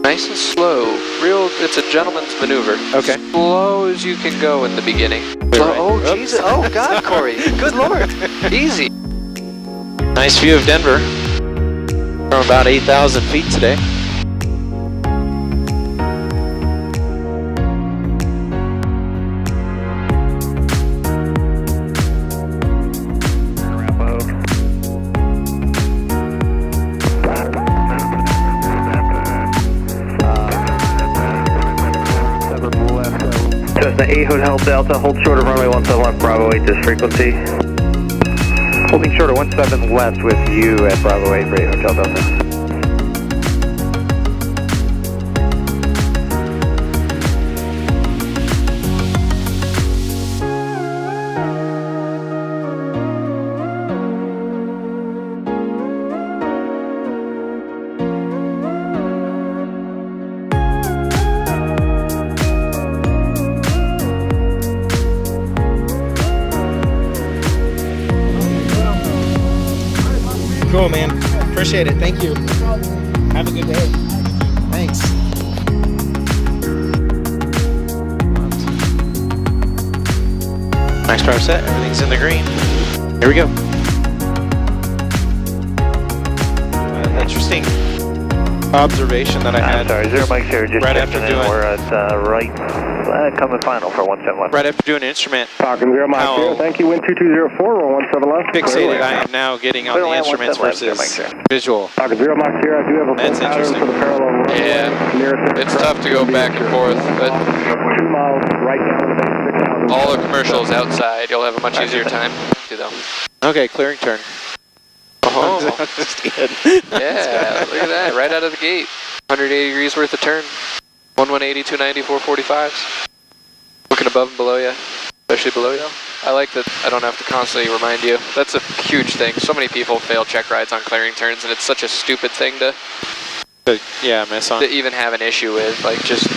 Nice and slow. It's a gentleman's maneuver. Okay. Slow as you can go in the beginning. Clear right. Oh, Jesus. Oh, God, Cory. Good Lord. Easy. Nice view of Denver. From about 8,000 feet today. Cessna 8 Hotel Delta, hold short of runway 17 left, Bravo 8, this frequency. Holding short of 17 left with you at Bravo 8 for 8 Hotel Delta. Cool, man. Appreciate it. Thank you. Have a good day. Thanks. Max power set. Everything's in the green. Here we go. Interesting observation that I had. Sorry, 0 Mike 0, just right after doing. We're at right, coming final for 17 left. Right after doing an instrument. Talking 0 Mike 0, thank you, wind 2204, roll 17 left. Fixated I am now getting on the instruments versus visual. Talking 0 Mike 0, I do have a That's full pattern interesting. for the parallel. Yeah, it's tough to go back and forth, but 2 miles right down to the base. all the commercials outside, you'll have a much easier time to them. Okay, clearing turn. Oh, Just kidding. yeah, look at that, right out of the gate. 180 degrees worth of turn. 1180, 290, 445s. Looking above and below you, especially below you. I like that I don't have to constantly remind you. That's a huge thing. So many people fail check rides on clearing turns, and it's such a stupid thing to miss on. To even have an issue with. Like, just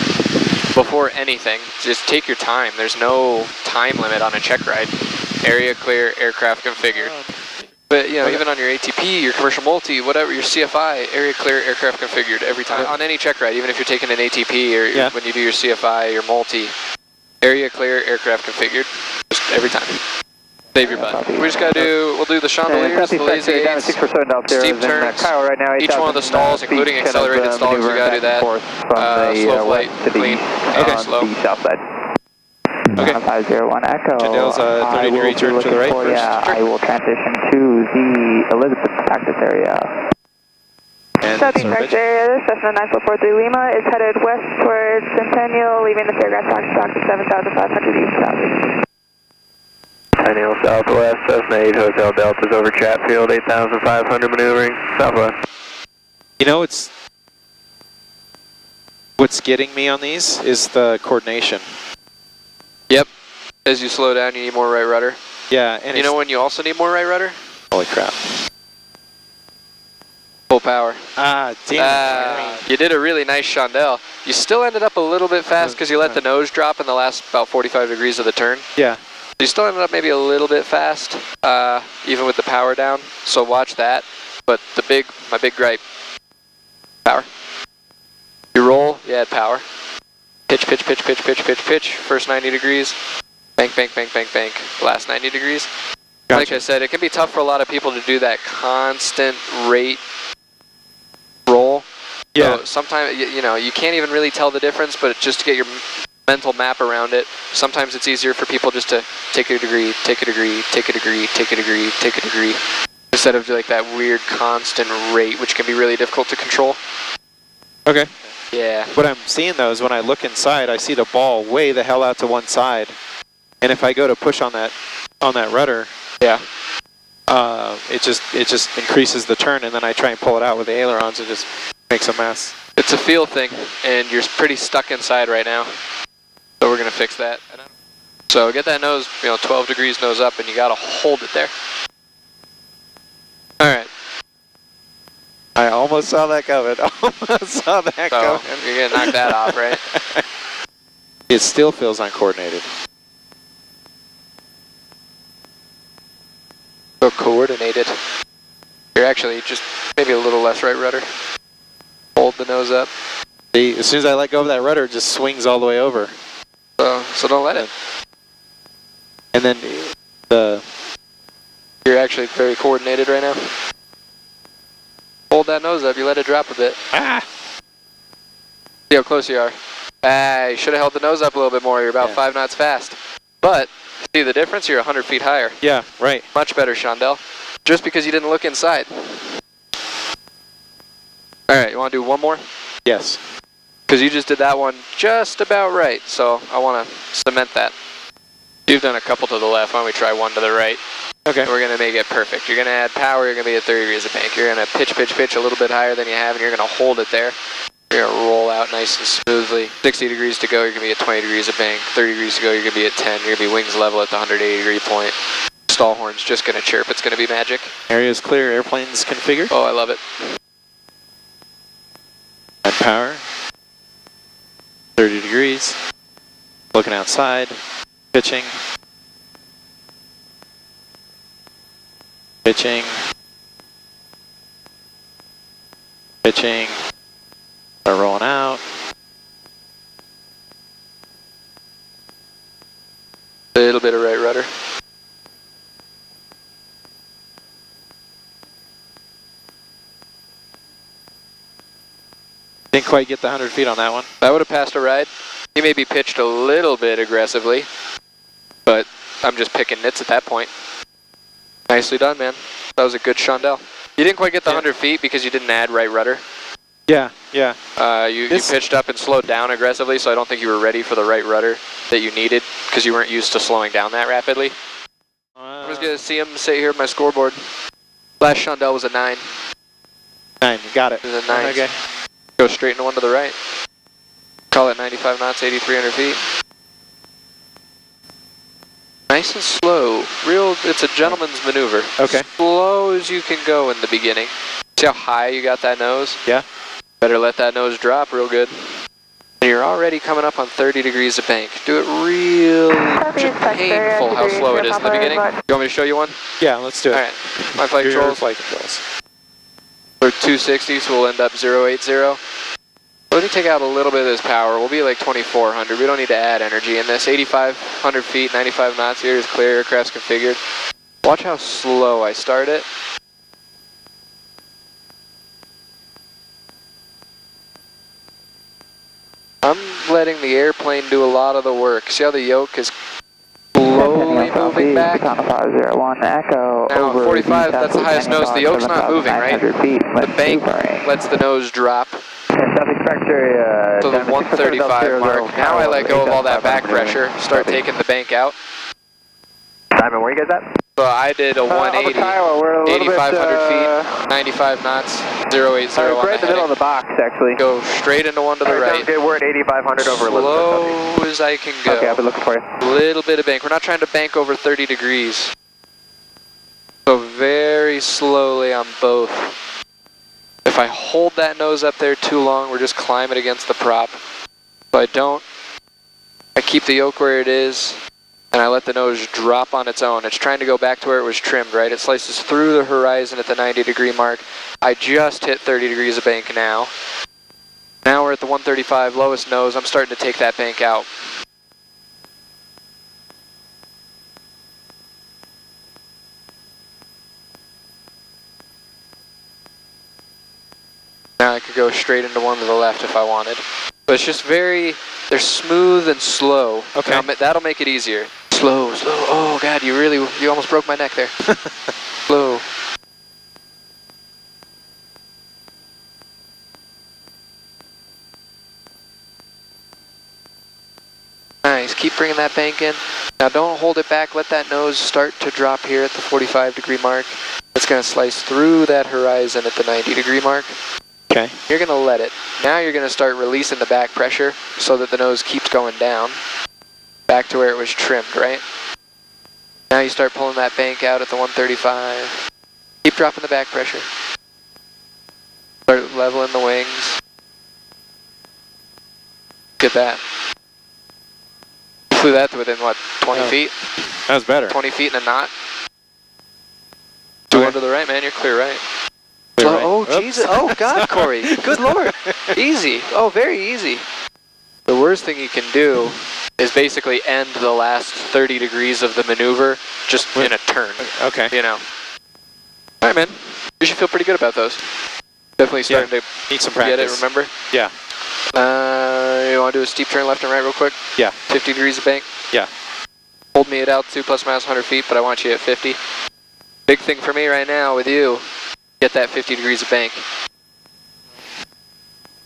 before anything, just take your time. There's no time limit on a check ride. Area clear, aircraft configured. But, you know, even on your ATP, your commercial multi, whatever, your CFI, area clear, aircraft configured every time. On any check ride, even if you're taking an ATP or when you do your CFI, your multi, area clear, aircraft configured, just every time. Save your butt. We just got to do, we'll do the chandeliers, the lazy aids, steep turns, each one of the stalls, including accelerated stalls, we got to do that. Slow flight, clean, okay, slow. Okay. 501 Echo. Chandelles, 30 degree turn to the right first. I will transition to the Elizabeth practice area. Southeast practice area, this Cessna 9443 Lima is headed west towards Centennial, leaving the Fairgrounds Fox at 7,500 east southeast. Centennial southwest, Cessna 8 Hotel Delta is over Chatfield, 8,500 maneuvering southwest. You know, what's getting me on these is the coordination. Yep. As you slow down, you need more right rudder. Yeah, and you know when you also need more right rudder? Holy crap. Full power. Ah, damn. You did a really nice chandelle. You still ended up a little bit fast because you let the nose drop in the last about 45 degrees of the turn. Yeah. You still ended up maybe a little bit fast, even with the power down. So watch that. But my big gripe, power. You roll, you add power. Pitch, pitch, pitch, pitch, pitch, pitch, pitch. First 90 degrees. Bank, bank, bank, bank, bank. Last 90 degrees. Gotcha. Like I said, it can be tough for a lot of people to do that constant rate roll. Yeah. So sometimes, you know, you can't even really tell the difference, but just to get your mental map around it, sometimes it's easier for people just to take a degree, take a degree, take a degree, take a degree, take a degree, instead of like that weird constant rate, which can be really difficult to control. Okay. Yeah. What I'm seeing though is when I look inside, I see the ball way the hell out to one side, and if I go to push on that rudder, yeah, it just increases the turn, and then I try and pull it out with the ailerons, and just makes a mess. It's a feel thing, and you're pretty stuck inside right now, so we're gonna fix that. So get that nose, 12 degrees nose up, and you gotta hold it there. All right. I almost saw that coming. Almost saw that coming. You're gonna knock that off, right? It still feels uncoordinated. So coordinated. You're actually just maybe a little less right rudder. Hold the nose up. See, as soon as I let go of that rudder, it just swings all the way over. So don't let it. And then You're actually very coordinated right now. Hold that nose up, you let it drop a bit. Ah! See how close you are. You should have held the nose up a little bit more. You're about 5 knots fast. But, see the difference? You're 100 feet higher. Yeah, right. Much better, Chandelles. Just because you didn't look inside. Alright, you want to do one more? Yes. Because you just did that one just about right, so I want to cement that. You've done a couple to the left, why don't we try one to the right? Okay. And we're going to make it perfect. You're going to add power, you're going to be at 30 degrees of bank. You're going to pitch a little bit higher than you have, and you're going to hold it there. You're going to roll out nice and smoothly. 60 degrees to go, you're going to be at 20 degrees of bank. 30 degrees to go, you're going to be at 10. You're going to be wings level at the 180 degree point. Stall horn's just going to chirp, it's going to be magic. Area's clear, airplane's configured. Oh, I love it. Add power. 30 degrees. Looking outside. Pitching. Pitching. Pitching. Start rolling out. A little bit of right rudder. Didn't quite get the 100 feet on that one. That would have passed a ride. He maybe pitched a little bit aggressively, but I'm just picking nits at that point. Nicely done, man. That was a good Chandelles. You didn't quite get the 100 feet because you didn't add right rudder. Yeah, yeah. You pitched up and slowed down aggressively, so I don't think you were ready for the right rudder that you needed because you weren't used to slowing down that rapidly. I'm just going to see him sit here at my scoreboard. Last Chandelles was a 9. 9, got it. It was a 9. Okay. Go straight into one to the right. Call it 95 knots, 8,300 feet. Nice and slow. It's a gentleman's maneuver. Okay. Slow as you can go in the beginning. See how high you got that nose? Yeah. Better let that nose drop real good. And you're already coming up on 30 degrees of bank. Do it real painful how slow it is in the beginning. You want me to show you one? Yeah, let's do it. Alright. My flight controls. Flight controls. We're 260, so we'll end up 080. Let me take out a little bit of this power. We'll be like 2,400. We don't need to add energy in this. 8,500 feet, 95 knots. Here is clear. Aircraft's configured. Watch how slow I start it. I'm letting the airplane do a lot of the work. See how the yoke is slowly moving back? Now, 45, that's the highest nose. The yoke's not moving, right? The bank lets the nose drop. To the 135 mark. Now I let go of all that back pressure, start taking the bank out. Simon, where you guys at? So I did a 180, 8,500 feet, 95 knots, 080 on right in the middle of the box, actually. Go straight into one to the right. Okay, we're at 8,500 over Slow as I can go. Okay, I've been looking for you. Little bit of bank. We're not trying to bank over 30 degrees. So very slowly on both. If I hold that nose up there too long, we're just climbing against the prop. If I don't, I keep the yoke where it is, and I let the nose drop on its own. It's trying to go back to where it was trimmed, right? It slices through the horizon at the 90 degree mark. I just hit 30 degrees of bank now. Now we're at the 135, lowest nose. I'm starting to take that bank out. Now I could go straight into one to the left if I wanted. But it's just they're smooth and slow. Okay. Now, that'll make it easier. Slow, slow. Oh God, you almost broke my neck there. Slow. Nice, keep bringing that bank in. Now don't hold it back, let that nose start to drop here at the 45 degree mark. It's gonna slice through that horizon at the 90 degree mark. Okay. You're going to let it. Now you're going to start releasing the back pressure so that the nose keeps going down. Back to where it was trimmed, right? Now you start pulling that bank out at the 135. Keep dropping the back pressure. Start leveling the wings. Get that. You flew that to within, what, 20 feet? That was better. 20 feet in a knot. Do one to the right, man. You're clear right. Clear right. Oh, Jesus. Oh, God, Cory. Good Lord. Easy. Oh, very easy. The worst thing you can do is basically end the last 30 degrees of the maneuver just in a turn. Okay. You know. All right, man. You should feel pretty good about those. Definitely starting to need some practice. Get it, remember? Yeah. You want to do a steep turn left and right real quick? Yeah. 50 degrees of bank? Yeah. Hold me at altitude plus minus 100 feet, but I want you at 50. Big thing for me right now with you, get that 50 degrees of bank.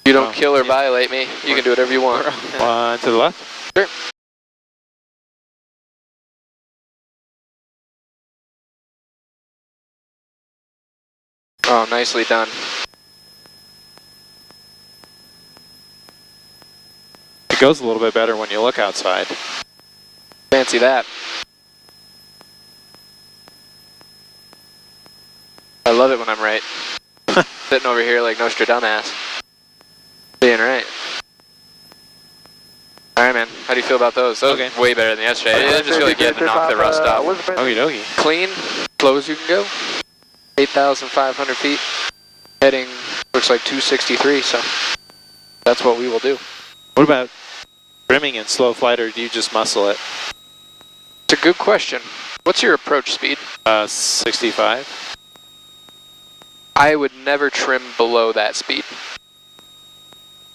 You don't kill or violate me, you can do whatever you want. One to the left? Sure. Oh, nicely done. It goes a little bit better when you look outside. Fancy that. I love it when I'm right. Sitting over here like Nostradamus. Being right. Alright, man. How do you feel about those? Those are way better than yesterday. I just feel like getting knocked the rust off. Okie dokie. Clean, slow as you can go. 8,500 feet. Heading, looks like 263, so that's what we will do. What about trimming in slow flight, or do you just muscle it? It's a good question. What's your approach speed? 65. I would never trim below that speed.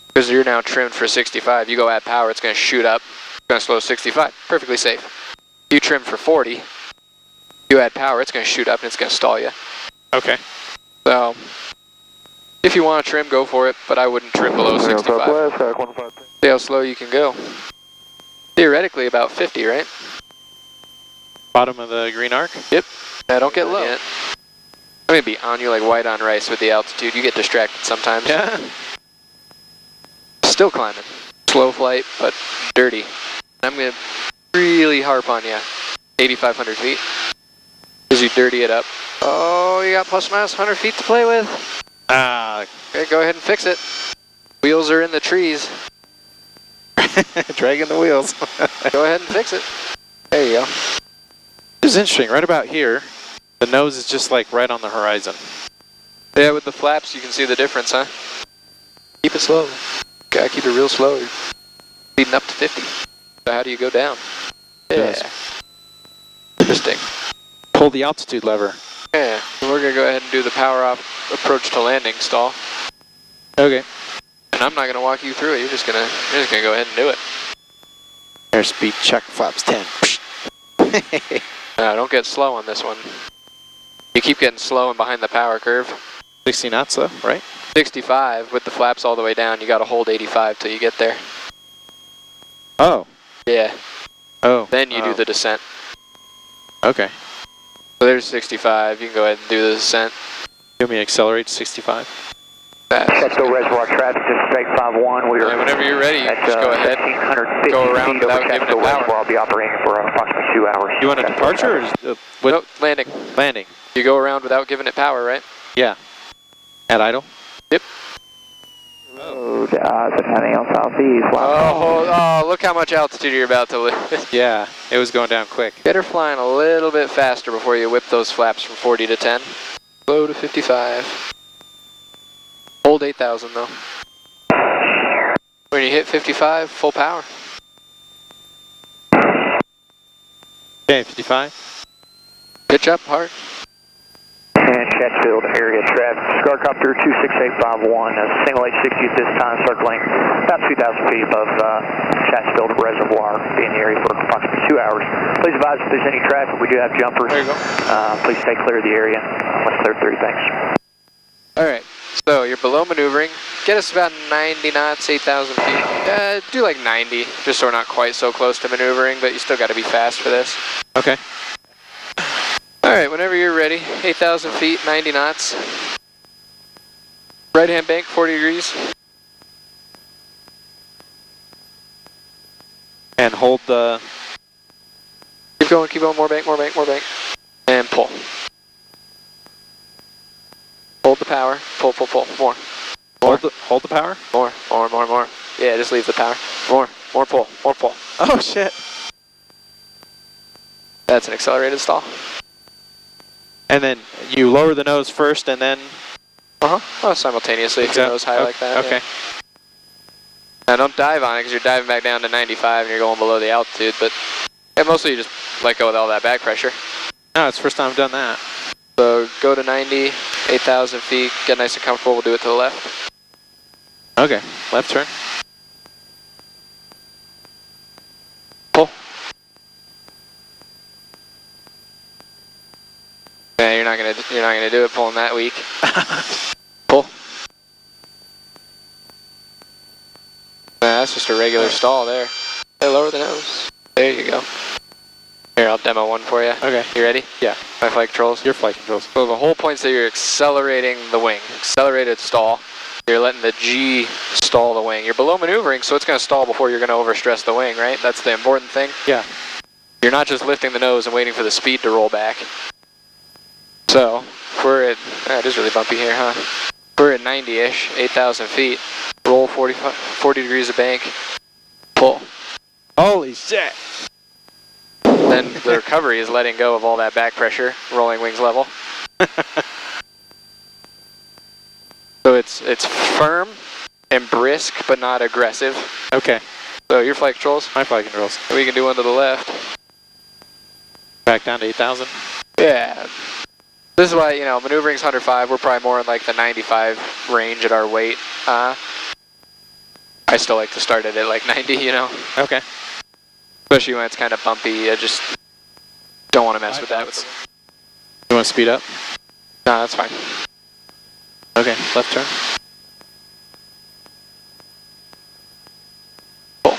Because you're now trimmed for 65. You go add power, it's going to shoot up. It's going to slow 65. Perfectly safe. You trim for 40. You add power, it's going to shoot up and it's going to stall you. Okay. So, if you want to trim, go for it, but I wouldn't trim below 65. See how slow you can go. Theoretically about 50, right? Bottom of the green arc? Yep. Yeah, don't get low. I'm going to be on you like white on rice with the altitude. You get distracted sometimes. Yeah. Still climbing. Slow flight, but dirty. I'm going to really harp on you. 8,500 feet. As you dirty it up. Oh, you got plus minus 100 feet to play with. Okay, go ahead and fix it. Wheels are in the trees. Dragging the wheels. Go ahead and fix it. There you go. This is interesting. Right about here, the nose is just like right on the horizon. Yeah, with the flaps, you can see the difference, huh? Keep it slow. Gotta keep it real slow. You're speeding up to 50. So how do you go down? Yeah. Yes. Interesting. Pull the altitude lever. Yeah. We're gonna go ahead and do the power off approach to landing stall. Okay. And I'm not gonna walk you through it. You're just gonna go ahead and do it. Airspeed check, flaps 10. No, don't get slow on this one. You keep getting slow and behind the power curve. 60 knots though, right? 65 with the flaps all the way down. You gotta hold 85 till you get there. Oh. Yeah. Oh. Then you do the descent. Okay. So there's 65. You can go ahead and do the descent. You want me to accelerate to 65? Go reservoir traffic, just straight 51. We are whenever you're ready, just go ahead. 1,550 go around feet without over giving it Chandelles, power. where I'll be operating for approximately 2 hours. You want a departure or is Nope, landing. landing? You go around without giving it power, right? Yeah. At idle? Yep. Road, heading on southeast. Oh, look how much altitude you're about to lose. Yeah, it was going down quick. Get her flying a little bit faster before you whip those flaps from 40 to 10. Slow to 55. Hold 8,000 though. When you hit 55, full power. Okay, 55. Pitch up hard. And Chatfield area traffic. Scarcopter 26851, single 860 at this time, circling about 2,000 feet above Chatfield Reservoir, be in the area for approximately 2 hours. Please advise if there's any traffic. We do have jumpers. There you go. Please stay clear of the area. Let's clear 30, thanks. Alright, so you're below maneuvering. Get us about 90 knots, 8,000 feet. Do like 90, just so we're not quite so close to maneuvering, but you still got to be fast for this. Okay. Alright, whenever you're ready, 8,000 feet, 90 knots. Right hand bank, 40 degrees. And hold the... Keep going, more bank, more bank, more bank. And pull. Hold the power, pull, more. Hold the power? More. Yeah, just leave the power. More pull. Oh shit. That's an accelerated stall. And then you lower the nose first and then... Oh, simultaneously if your nose high like that. Okay. Yeah. Now don't dive on it because you're diving back down to 95 and you're going below the altitude, but mostly you just let go with all that back pressure. No, it's the first time I've done that. So go to 90, 8,000 feet, get nice and comfortable, we'll do it to the left. Okay, left turn. Pull. Yeah, you're not gonna do it pulling that weak. Pull. Nah, that's just a regular stall there. Hey, lower the nose. There you go. Here, I'll demo one for you. Okay. You ready? Yeah. My flight controls? Your flight controls. So the whole point is that you're accelerating the wing. Accelerated stall. You're letting the G stall the wing. You're below maneuvering, so it's going to stall before you're going to overstress the wing, right? That's the important thing. Yeah. You're not just lifting the nose and waiting for the speed to roll back. So, we're at, it is really bumpy here, huh? We're at 90-ish, 8,000 feet. Roll 40 degrees of bank. Pull. Holy shit. Then the recovery is letting go of all that back pressure, rolling wings level. So it's firm and brisk, but not aggressive. Okay. So your flight controls? My flight controls. We can do one to the left. Back down to 8,000? Yeah. This is why, you know, maneuvering's 105. We're probably more in like the 95 range at our weight. I still like to start it at like 90, you know? Okay. Especially when it's kind of bumpy. I just don't want to mess with that. You want to speed up? No, that's fine. Okay, left turn. Cool.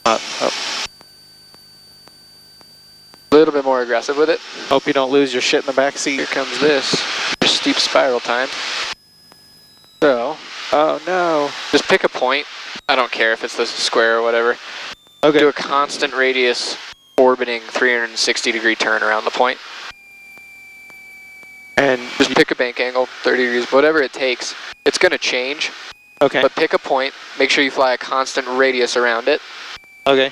Up. A little bit more aggressive with it. Hope you don't lose your shit in the back seat. Here comes this. Steep spiral time. So, oh no. just pick a point. I don't care if it's the square or whatever. Okay. Do a constant radius orbiting 360 degree turn around the point. And just pick a bank angle, 30 degrees, whatever it takes. It's going to change. Okay. But pick a point. Make sure you fly a constant radius around it. Okay.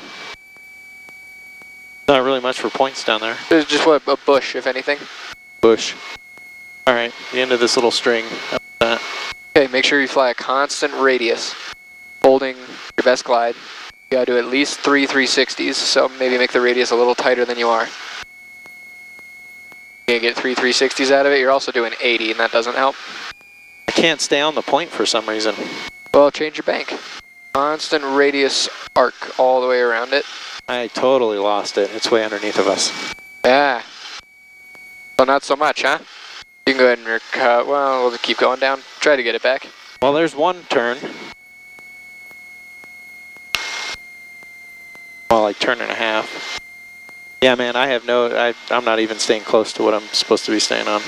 Not really much for points down there. There's just what, a bush, if anything. Bush. Alright, the end of this little string. Okay, make sure you fly a constant radius, holding your best glide. You gotta do at least 3 360s, so maybe make the radius a little tighter than you are. You can't get 3 360s out of it, you're also doing 80, and that doesn't help. I can't stay on the point for some reason. Well, change your bank. Constant radius arc all the way around it. I totally lost it. It's way underneath of us. Yeah. Well, not so much, huh? You can go ahead and cut. Well, we'll just keep going down. Try to get it back. Well, there's one turn. Well, like turn and a half. Yeah, man, I have no... I'm not even staying close to what I'm supposed to be staying on.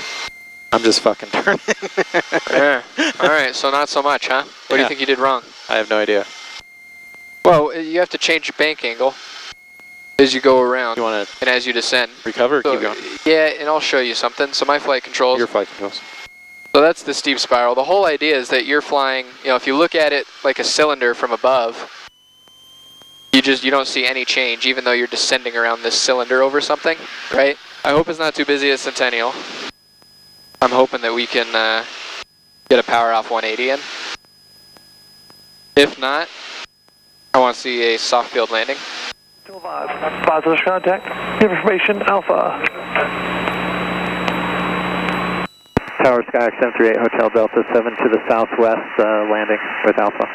I'm just fucking turning. Yeah. Alright, so not so much, huh? What do you think you did wrong? I have no idea. Well, you have to change your bank angle as you go around You want to and as you descend. recover or So, keep going? yeah, and I'll show you something. So my flight controls. Your flight controls. So that's the steep spiral. The whole idea is that you're flying, you know, if you look at it like a cylinder from above, you don't see any change even though you're descending around this cylinder over something, right? I hope it's not too busy at Centennial. I'm hoping that we can get a power off 180 in. If not, I want to see a soft field landing. Positive contact. Information Alpha. Tower Sky 738 Hotel Delta 7 to the southwest, landing with Alpha.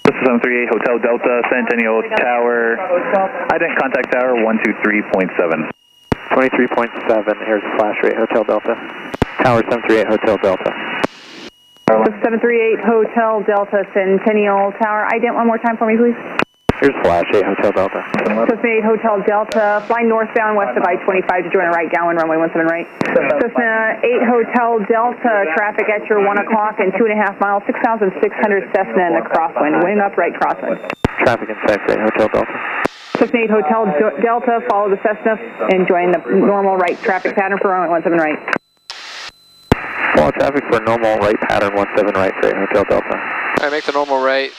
This is 738 Hotel Delta, Centennial Tower. Identity contact tower 123.7. 23.7, here's the flash rate, Hotel Delta. Tower 738 Hotel Delta. 738 Hotel Delta, Centennial Tower. Ident one more time for me, please. Here's flash 8 Hotel Delta. 738 Hotel Delta, flying northbound west of I-25 to join a right downwind runway 17 right. Cessna 8 Hotel Delta, traffic at your 1 o'clock and 2.5 miles, 6,600 Cessna in the crosswind, wind upright crosswind. Traffic in 738 Hotel Delta. Cessna 8 Hotel Delta, follow the Cessna and join the normal right traffic pattern for runway 17 right. Follow traffic for normal right pattern 17 right, 8 Hotel Delta. Alright, make the normal right.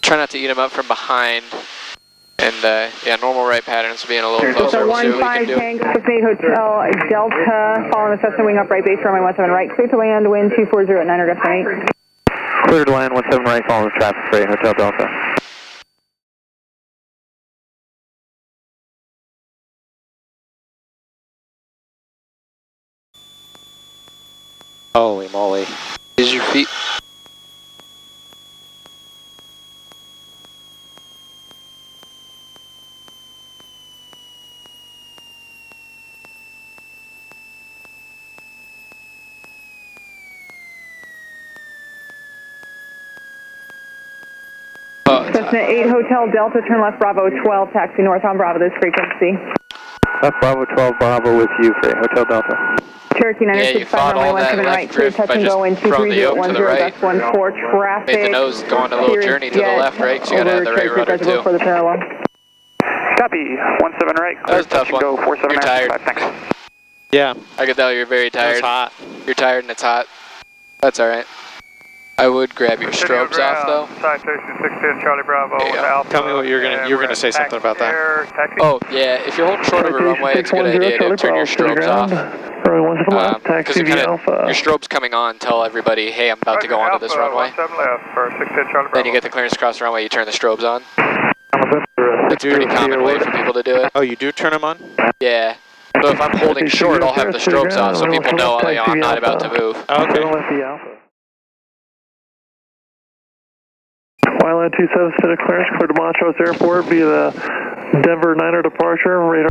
Try not to eat them up from behind. And yeah, normal right patterns being a little closer. So 1-5 Tango 68 Hotel Delta, following the Cessna wing up right base, runway 17 right, clear to land, wind 240 at 9 or destination. Clear to land, 17 right, following traffic straight, Hotel Delta. Holy moly. Use your feet. Cessna 8 Hotel Delta, turn left Bravo 12, taxi north on Bravo, this frequency. Left Bravo 12, Bravo with you for Hotel Delta. Cherokee 965, runway 17 right, clear touch and go in 23010, that's 14 traffic. Made the nose go on a little journey to the left, right? Because you gotta have the right rudder too. For the parallel. Copy, 17 right, That was a tough one. go 47 You're tired. Thanks. Yeah. I could tell you're very tired. It's hot. You're tired and it's hot. That's alright. I would grab your strobes off though. Citation 610 Charlie Bravo Alpha. Tell me what you're gonna say something about that. Oh yeah, if you're holding short of a runway, it's a good idea to turn your strobes off. Because your strobes coming on tell everybody, hey, I'm about to go onto this runway. Then you get the clearance across the runway, you turn the strobes on. It's a pretty common way for people to do it. Oh, you do turn them on? Yeah. So if I'm holding short, I'll have the strobes off so people know I'm not about to move. Okay. Wyland 27 set of clearance, clear to Montrose Airport via the Denver 9er departure, radar.